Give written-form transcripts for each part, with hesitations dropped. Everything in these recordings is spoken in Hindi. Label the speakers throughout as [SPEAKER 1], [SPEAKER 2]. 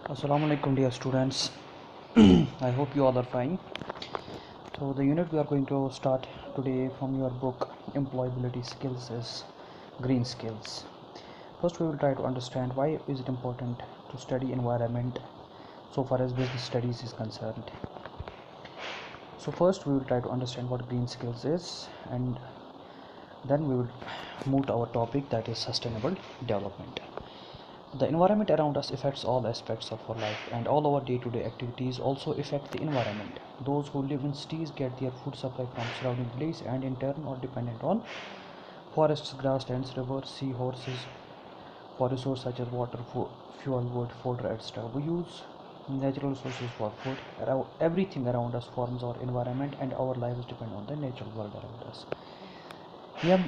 [SPEAKER 1] Assalamu alaikum dear students. I hope you all are fine. So the unit we are going to start today from your book Employability Skills is Green Skills. First we will try to understand why is it important to study environment so far as business studies is concerned. So first we will try to understand what green skills is, and then we will move to our topic, that is sustainable development. The environment around us affects all aspects of our life, and all our day-to-day activities also affect the environment. Those who live in cities get their food supply from surrounding place and in turn are dependent on forests, grasslands, rivers, seahorses for resources such as water, fuel, wood, fodder, etc. We use natural resources for food. Everything around us forms our environment, and our lives depend on the natural world around us. ये हम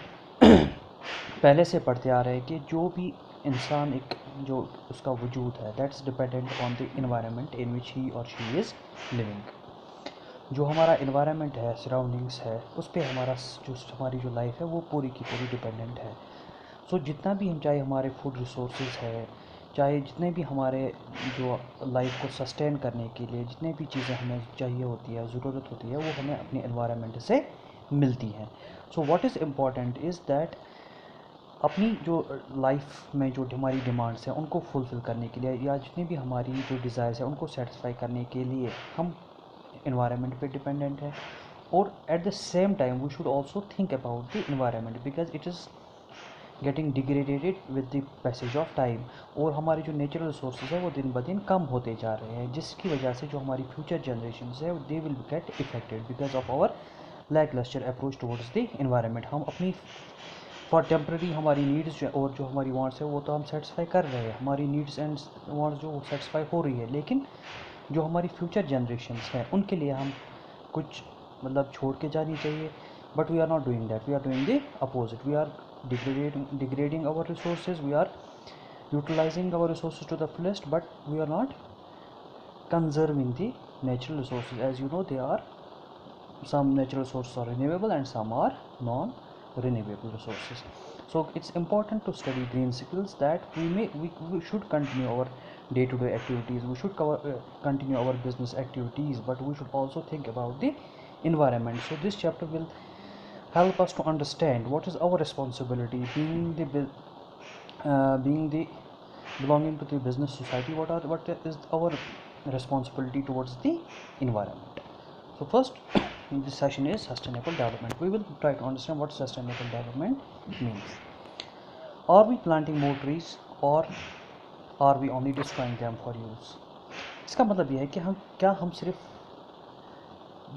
[SPEAKER 1] पहले से पढ़ते आ रहे हैं कि जो भी इंसान एक जो उसका वजूद है that's dependent on the environment in which he or she is living. जो हमारा इन्वायरमेंट है, सराउंडिंग्स है, उस पर हमारी जो लाइफ है वो पूरी की पूरी डिपेंडेंट है। सो जितना भी हम, चाहे हमारे फूड रिसोर्सेज है, चाहे जितने भी हमारे जो लाइफ को सस्टेन करने के लिए जितने भी चीज़ें हमें चाहिए होती है, ज़रूरत होती है, वो हमें अपने इन्वायरमेंट से मिलती हैं। So what is important is that अपनी जो लाइफ में जो हमारी डिमांड्स हैं उनको फुलफ़िल करने के लिए, या जितनी भी हमारी जो डिज़ायर्स हैं उनको सेटिस्फाई करने के लिए हम इन्वायरमेंट पे डिपेंडेंट है। और at the same time we should also think about the environment because it is getting degraded with the passage of time. और हमारे जो नेचुरल रिसोर्सेज है वो दिन ब दिन कम होते जा रहे हैं, जिसकी वजह से जो हमारी फ्यूचर जनरेशन है they will get affected because of our lacklustre approach towards the environment. हम अपनी फॉर टेम्प्रेरी हमारी नीड्स और जो हमारी वांट्स है वो तो हम सेटिस्फाई कर रहे हैं, हमारी नीड्स एंड वांट्स जो सेटिस्फाई हो रही है, लेकिन जो हमारी फ्यूचर जनरेशन्स हैं उनके लिए हम कुछ मतलब छोड़ के जानी चाहिए। But we are not doing that, we are doing the opposite. We are degrading our resources, we are utilising our resources to the fullest, but we are not conserving the natural resources. As you know, there are some natural resources are renewable and some are non-renewable resources. So it's important to study green skills that we should continue our day-to-day activities, we should continue our business activities, but we should also think about the environment. So this chapter will help us to understand what is our responsibility being the belonging to the business society, what is our responsibility towards the environment. So first this session is sustainable development. We will try to understand what sustainable development means. Are we planting more trees or are we only destroying them for use? इसका मतलब यह है कि हम सिर्फ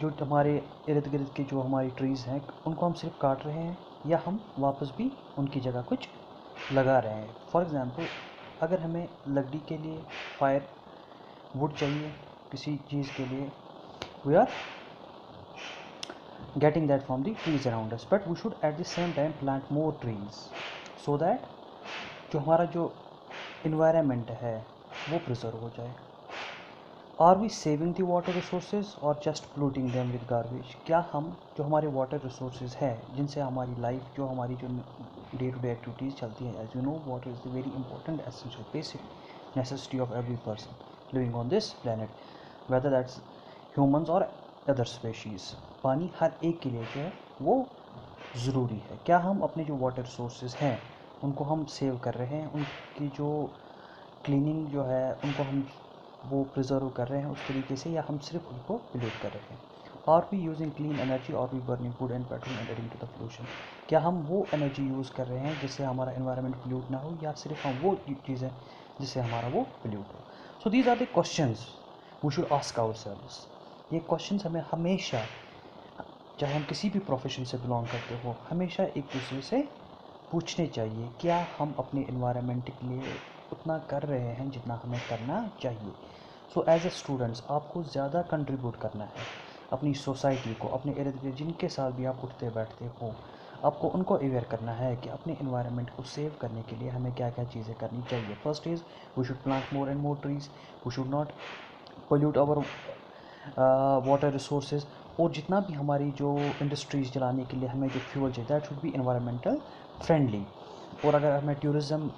[SPEAKER 1] जो हमारे इर्द गिर्द के जो हमारी ट्रीज़ हैं उनको हम सिर्फ काट रहे हैं, या हम वापस भी उनकी जगह कुछ लगा रहे हैं। फॉर एग्ज़ाम्पल, अगर हमें लकड़ी के लिए फायर वुड चाहिए किसी चीज़ के लिए, we are getting that from the trees around us, but we should at the same time plant more trees so that जो हमारा जो environment है वो preserve हो जाए। Are we saving the water resources or just polluting them with garbage? क्या हम जो हमारे water resources है जिनसे हमारी life, जो हमारी जो day to day activities चलती है, as you know, water is the very important essential basic necessity of every person living on this planet, whether that's humans or other species. पानी हर एक के लिए जो है वो ज़रूरी है। क्या हम अपने जो वाटर रिसोर्सेज हैं उनको हम सेव कर रहे हैं, उनकी जो क्लीनिंग जो है उनको हम वो प्रिजर्व कर रहे हैं उस तरीके से, या हम सिर्फ उनको पोल्यूट कर रहे हैं? Are we using clean energy or we burning wood and petrol and adding to the pollution? क्या हम वो एनर्जी यूज़ कर रहे हैं जिससे हमारा एनवायरनमेंट पोल्यूट ना हो, या सिर्फ हम वो चीज़ें जिससे हमारा वो पोल्यूट हो? So these are the questions we should ask ourselves. ये क्वेश्चंस हमें हमेशा, चाहे हम किसी भी प्रोफेशन से बिलोंग करते हो, हमेशा एक दूसरे से पूछने चाहिए, क्या हम अपने इन्वायरमेंट के लिए उतना कर रहे हैं जितना हमें करना चाहिए। सो एज ए स्टूडेंट्स आपको ज़्यादा कंट्रीब्यूट करना है अपनी सोसाइटी को, अपने इर्द गिर्द जिनके साथ भी आप उठते बैठते हो, आपको उनको अवेयर करना है कि अपने इन्वायरमेंट को सेव करने के लिए हमें क्या क्या चीज़ें करनी चाहिए। First is we should plant more and more trees, we should not pollute our water resources, और जितना भी हमारी जो इंडस्ट्रीज़ चलाने के लिए हमें जो फ्यूल चाहिए that should be environmental friendly. और अगर हमें टूरिज़म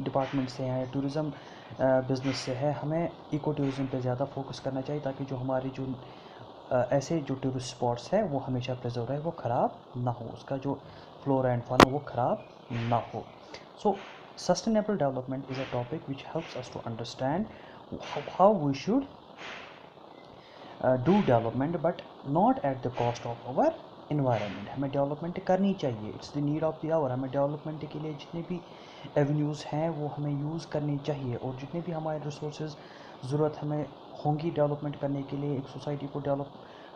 [SPEAKER 1] डिपार्टमेंट से या टूरिज़म बिज़नेस से है, हमें इको टूरिज़म पे ज़्यादा फोकस करना चाहिए ताकि जो हमारी जो ऐसे जो टूरिस्ट स्पॉट्स है वो हमेशा प्रिजर्व रहे, वो ख़राब ना हो, उसका जो फ्लोरा एंड फाना वो ख़राब ना हो. So sustainable development is a topic which helps us to understand how we should do development but not at the cost of our environment. हमें डेवलपमेंट करनी चाहिए, it's the need of the hour. हमें डेवलपमेंट के लिए जितने भी एवेन्यूज़ हैं वो हमें यूज़ करनी चाहिए, और जितने भी हमारे रिसोर्सेज ज़रूरत हमें होंगी डेवलपमेंट करने के लिए, एक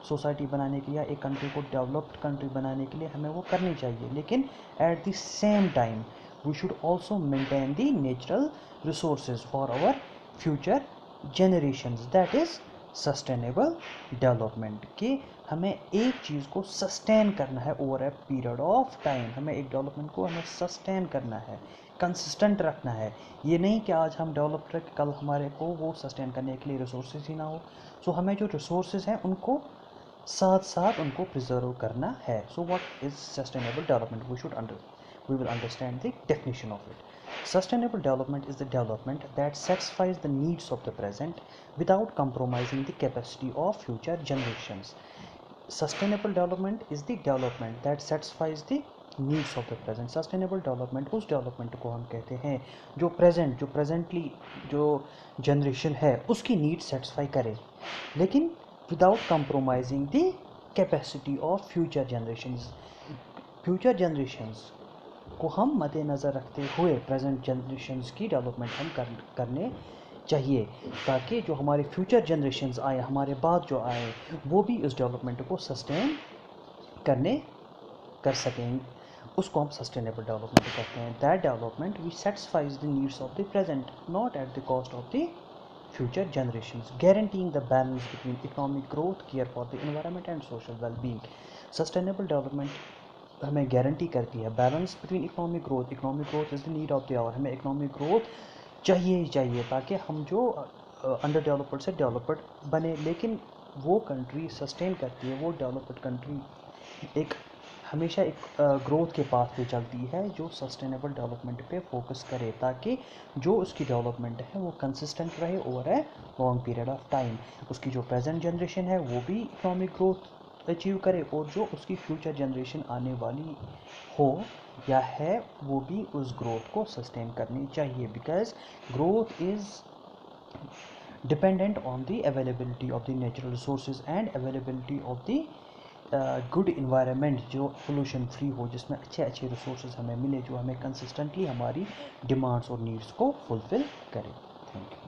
[SPEAKER 1] सोसाइटी बनाने के लिए या एक कंट्री को डेवलप्ड कंट्री बनाने के लिए हमें वो करनी चाहिए. लेकिन at the same time we should also maintain the natural resources for our future generations. That is sustainable development. कि हमें एक चीज़ को सस्टेन करना है over a period of time. हमें एक डेवलपमेंट को हमें सस्टेन करना है, कंसिस्टेंट रखना है. ये नहीं कि आज हम डेवलप रखें, कल हमारे को वो सस्टेन करने के लिए रिसोर्सेज ही ना हो. सो हमें जो रिसोर्सेज हैं उनको साथ साथ उनको प्रिजर्व करना है. So what is sustainable development? we will understand the definition of it. Sustainable development is the development that satisfies the needs of the present without compromising the capacity of future generations. Sustainable development is the development that satisfies the needs of the present. Sustainable development उस डेवलपमेंट को हम कहते हैं जो प्रेजेंटली जो जनरेशन है उसकी नीड्स सेटिस्फाई करे, लेकिन without compromising the capacity of future generations. Future generations को हम मद्देनज़र रखते हुए प्रेजेंट जनरेशंस की डेवलपमेंट हम करने चाहिए, ताकि जो हमारे फ्यूचर जनरेशंस आए, हमारे बाद जो आए, वो भी इस डेवलपमेंट को सस्टेन कर सकें. उसको हम सस्टेनेबल डेवलपमेंट कहते हैं. That development which satisfies the needs of the present not at the cost of the future generations, guaranteeing the balance between economic growth, care for the environment and social well-being. Sustainable development हमें गारंटी करती है balance between economic growth. Economic growth is the need of the hour. हमें इकोनॉमिक ग्रोथ चाहिए ही चाहिए ताकि हम जो अंडर डेवलप्ड से डेवलप्ड बने. लेकिन वो कंट्री सस्टेन करती है, वो डेवलप्ड कंट्री एक हमेशा एक ग्रोथ के पाथ पे चलती है जो सस्टेनेबल डेवलपमेंट पे फोकस करे, ताकि जो उसकी डेवलपमेंट है वो कंसिस्टेंट रहे over a long period of time. उसकी जो प्रेजेंट जनरेशन है वो भी इकोनॉमिक ग्रोथ अचीव करे, और जो उसकी फ्यूचर जनरेशन आने वाली हो या है वो भी उस ग्रोथ को सस्टेन करनी चाहिए. Because growth is dependent on the availability of the natural resources and availability of the good environment जो पोल्यूशन फ्री हो, जिसमें अच्छे रिसोर्सेज हमें मिले, जो हमें कंसिस्टेंटली हमारी डिमांड्स और नीड्स को फुलफ़िल करे. Thank you.